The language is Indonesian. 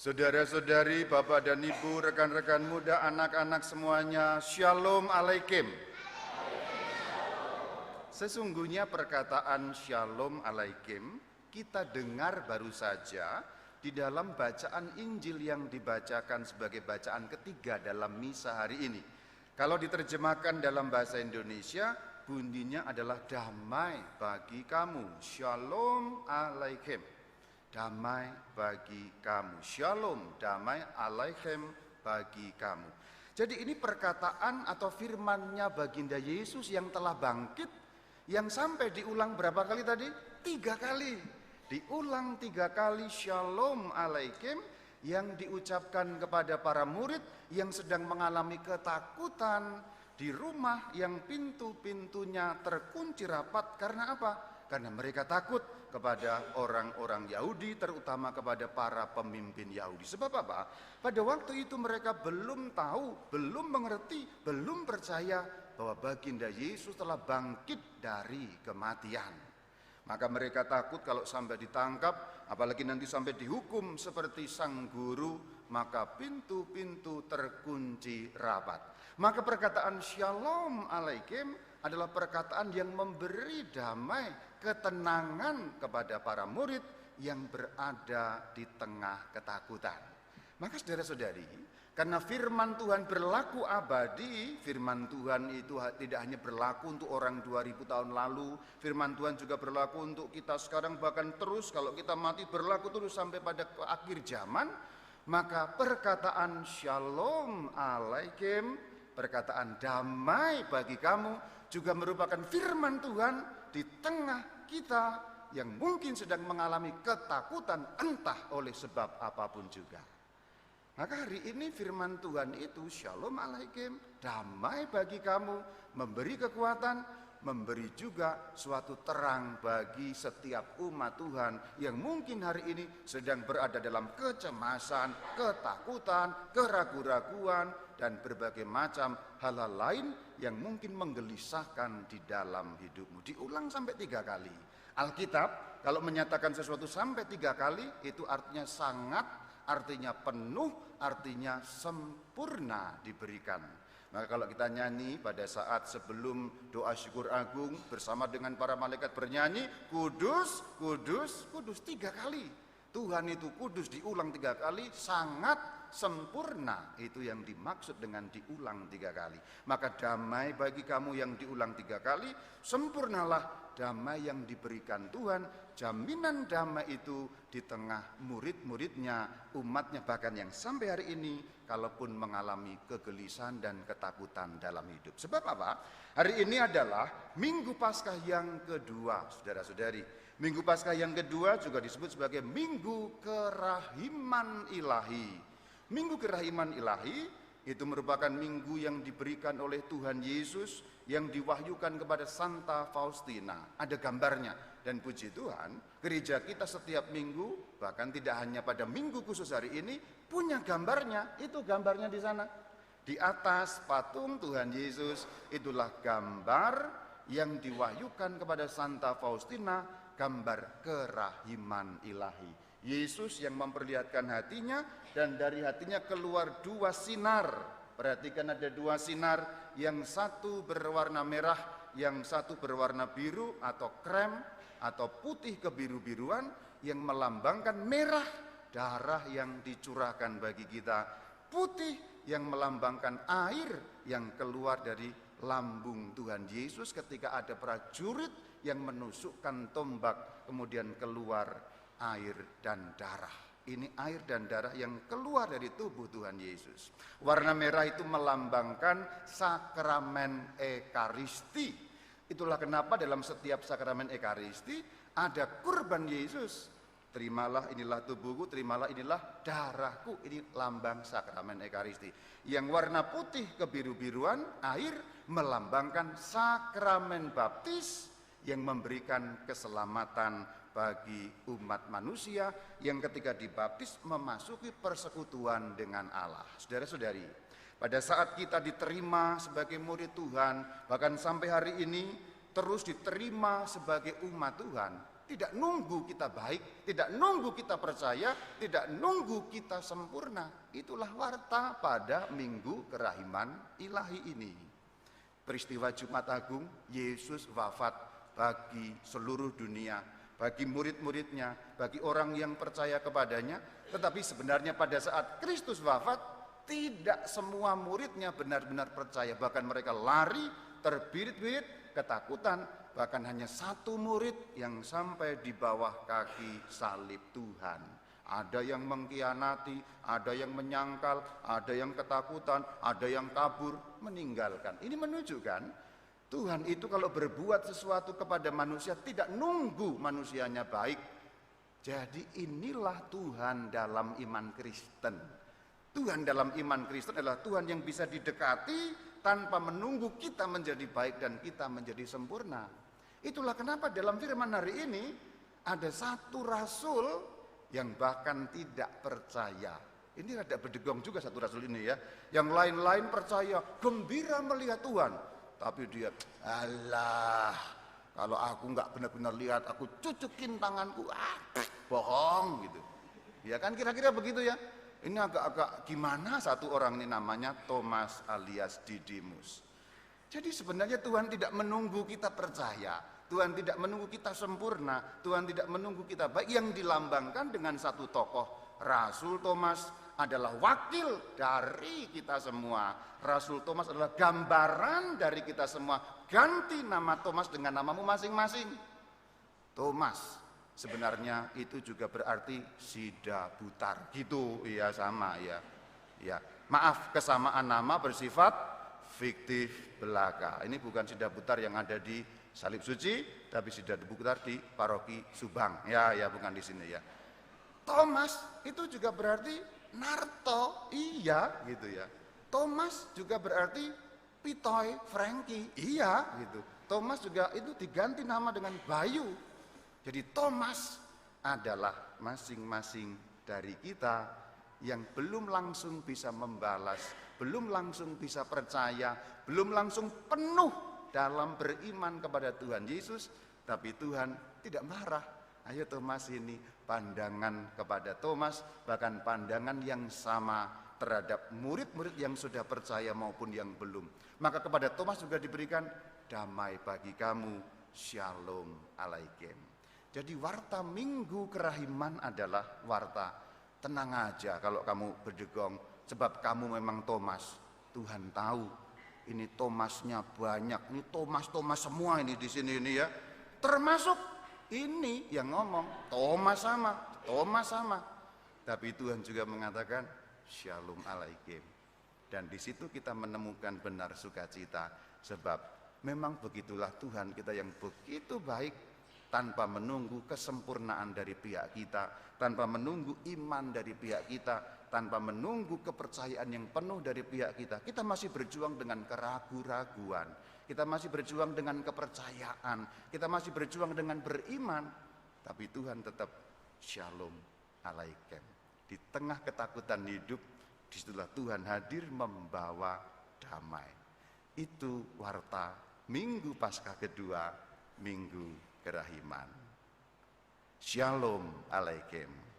Saudara-saudari, Bapak dan Ibu, rekan-rekan muda, anak-anak semuanya, Shalom Alaikum. Sesungguhnya perkataan Shalom Alaikum kita dengar baru saja di dalam bacaan Injil yang dibacakan sebagai bacaan ketiga dalam misa hari ini. Kalau diterjemahkan dalam bahasa Indonesia, bunyinya adalah damai bagi kamu. Shalom Alaikum. Damai bagi kamu. Shalom, damai alaikum bagi kamu. Jadi ini perkataan atau firman-Nya baginda Yesus yang telah bangkit, yang sampai diulang berapa kali tadi? 3 kali. Diulang 3 kali shalom alaikum yang diucapkan kepada para murid yang sedang mengalami ketakutan di rumah yang pintu-pintunya terkunci rapat. Karena apa? Karena mereka takut kepada orang-orang Yahudi, terutama kepada para pemimpin Yahudi. Sebab apa? Pada waktu itu mereka belum tahu, belum mengerti, belum percaya bahwa baginda Yesus telah bangkit dari kematian. Maka mereka takut kalau sampai ditangkap, apalagi nanti sampai dihukum seperti sang guru, maka pintu-pintu terkunci rapat. Maka perkataan shalom alaikum adalah perkataan yang memberi damai, ketenangan kepada para murid yang berada di tengah ketakutan. Maka saudara-saudari, karena firman Tuhan berlaku abadi, firman Tuhan itu tidak hanya berlaku untuk orang 2000 tahun lalu, firman Tuhan juga berlaku untuk kita sekarang, bahkan terus kalau kita mati berlaku terus sampai pada akhir zaman. Maka perkataan shalom alaikum, perkataan damai bagi kamu, juga merupakan firman Tuhan di tengah kita yang mungkin sedang mengalami ketakutan entah oleh sebab apapun juga. Maka hari ini firman Tuhan itu shalom alaikum, damai bagi kamu, memberi kekuatan, memberi juga suatu terang bagi setiap umat Tuhan yang mungkin hari ini sedang berada dalam kecemasan, ketakutan, keraguan-raguan, dan berbagai macam hal-hal lain yang mungkin menggelisahkan di dalam hidupmu. Diulang sampai 3 kali. Alkitab kalau menyatakan sesuatu sampai 3 kali, itu artinya sangat, artinya penuh, artinya sempurna diberikan. Maka kalau kita nyanyi pada saat sebelum doa syukur agung bersama dengan para malaikat bernyanyi, kudus, kudus, kudus 3 kali. Tuhan itu kudus diulang 3 kali, sangat sempurna, itu yang dimaksud dengan diulang 3 kali. Maka damai bagi kamu yang diulang 3 kali, sempurnalah damai yang diberikan Tuhan. Jaminan damai itu di tengah murid-muridnya, umatnya, bahkan yang sampai hari ini kalaupun mengalami kegelisahan dan ketakutan dalam hidup. Sebab apa? Hari ini adalah Minggu Paskah yang kedua, saudara-saudari. Minggu Paskah yang kedua juga disebut sebagai Minggu Kerahiman Ilahi. Minggu Kerahiman Ilahi itu merupakan minggu yang diberikan oleh Tuhan Yesus yang diwahyukan kepada Santa Faustina. Ada gambarnya, dan puji Tuhan, gereja kita setiap minggu, bahkan tidak hanya pada minggu khusus hari ini, punya gambarnya. Itu gambarnya di sana. Di atas patung Tuhan Yesus, itulah gambar yang diwahyukan kepada Santa Faustina, gambar kerahiman ilahi. Yesus yang memperlihatkan hatinya, dan dari hatinya keluar 2 sinar. Perhatikan, ada 2 sinar, yang satu berwarna merah, yang satu berwarna biru atau krem atau putih kebiru-biruan, yang melambangkan merah, darah yang dicurahkan bagi kita, putih yang melambangkan air yang keluar dari lambung Tuhan Yesus ketika ada prajurit yang menusukkan tombak, kemudian keluar air dan darah. Ini air dan darah yang keluar dari tubuh Tuhan Yesus. Warna merah itu melambangkan sakramen Ekaristi. Itulah kenapa dalam setiap sakramen Ekaristi ada kurban Yesus. Terimalah inilah tubuhku, terimalah inilah darahku. Ini lambang sakramen Ekaristi. Yang warna putih kebiru-biruan, air, melambangkan sakramen baptis yang memberikan keselamatan bagi umat manusia yang ketika dibaptis memasuki persekutuan dengan Allah. Saudara-saudari, pada saat kita diterima sebagai murid Tuhan, bahkan sampai hari ini terus diterima sebagai umat Tuhan, tidak nunggu kita baik, tidak nunggu kita percaya, tidak nunggu kita sempurna. Itulah warta pada Minggu Kerahiman Ilahi ini. Peristiwa Jumat Agung, Yesus wafat bagi seluruh dunia, bagi murid-muridnya, bagi orang yang percaya kepadanya. Tetapi sebenarnya pada saat Kristus wafat, tidak semua muridnya benar-benar percaya. Bahkan mereka lari, terbirit-birit, ketakutan. Bahkan hanya satu murid yang sampai di bawah kaki salib Tuhan. Ada yang mengkhianati, ada yang menyangkal, ada yang ketakutan, ada yang kabur, meninggalkan. Ini menunjukkan Tuhan itu kalau berbuat sesuatu kepada manusia tidak nunggu manusianya baik. Jadi inilah Tuhan dalam iman Kristen. Tuhan dalam iman Kristen adalah Tuhan yang bisa didekati tanpa menunggu kita menjadi baik dan kita menjadi sempurna. Itulah kenapa dalam firman hari ini ada satu rasul yang bahkan tidak percaya. Ini rada berdegong juga satu rasul ini ya. Yang lain-lain percaya, gembira melihat Tuhan. Tapi dia, alah, kalau aku nggak benar-benar lihat, aku cucukin tanganku, bohong gitu. Ya kan kira-kira begitu ya. Ini agak-agak gimana satu orang ini namanya Thomas alias Didimus. Jadi sebenarnya Tuhan tidak menunggu kita percaya, Tuhan tidak menunggu kita sempurna, Tuhan tidak menunggu kita baik. Yang dilambangkan dengan satu tokoh, Rasul Thomas adalah wakil dari kita semua. Rasul Thomas adalah gambaran dari kita semua. Ganti nama Thomas dengan namamu masing-masing. Thomas sebenarnya itu juga berarti sida butar gitu ya, sama ya. Ya, maaf, kesamaan nama bersifat fiktif belaka. Ini bukan sida butar yang ada di Salib Suci, tapi sida butar di Paroki Subang. Ya, bukan di sini ya. Thomas itu juga berarti Narto, iya gitu ya. Thomas juga berarti Pitoy, Frankie, iya gitu. Thomas juga itu diganti nama dengan Bayu. Jadi Thomas adalah masing-masing dari kita yang belum langsung bisa membalas, belum langsung bisa percaya, belum langsung penuh dalam beriman kepada Tuhan Yesus, tapi Tuhan tidak marah. Ayo Thomas, ini pandangan kepada Thomas, bahkan pandangan yang sama terhadap murid-murid yang sudah percaya maupun yang belum. Maka kepada Thomas juga diberikan damai bagi kamu, shalom alaikum. Jadi warta Minggu Kerahiman adalah warta tenang aja kalau kamu berdegong, sebab kamu memang Thomas. Tuhan tahu ini Thomasnya banyak, ini Thomas semua ini di sini ini ya. Termasuk ini yang ngomong Thomas sama. Tapi Tuhan juga mengatakan shalom alaikum. Dan di situ kita menemukan benar sukacita, sebab memang begitulah Tuhan kita yang begitu baik. Tanpa menunggu kesempurnaan dari pihak kita, tanpa menunggu iman dari pihak kita, tanpa menunggu kepercayaan yang penuh dari pihak kita, kita masih berjuang dengan keraguan-raguan, kita masih berjuang dengan kepercayaan, kita masih berjuang dengan beriman, tapi Tuhan tetap shalom alaikum. Di tengah ketakutan hidup, disitulah Tuhan hadir membawa damai. Itu warta Minggu Paskah kedua, Minggu Kerahiman. Shalom alaikum.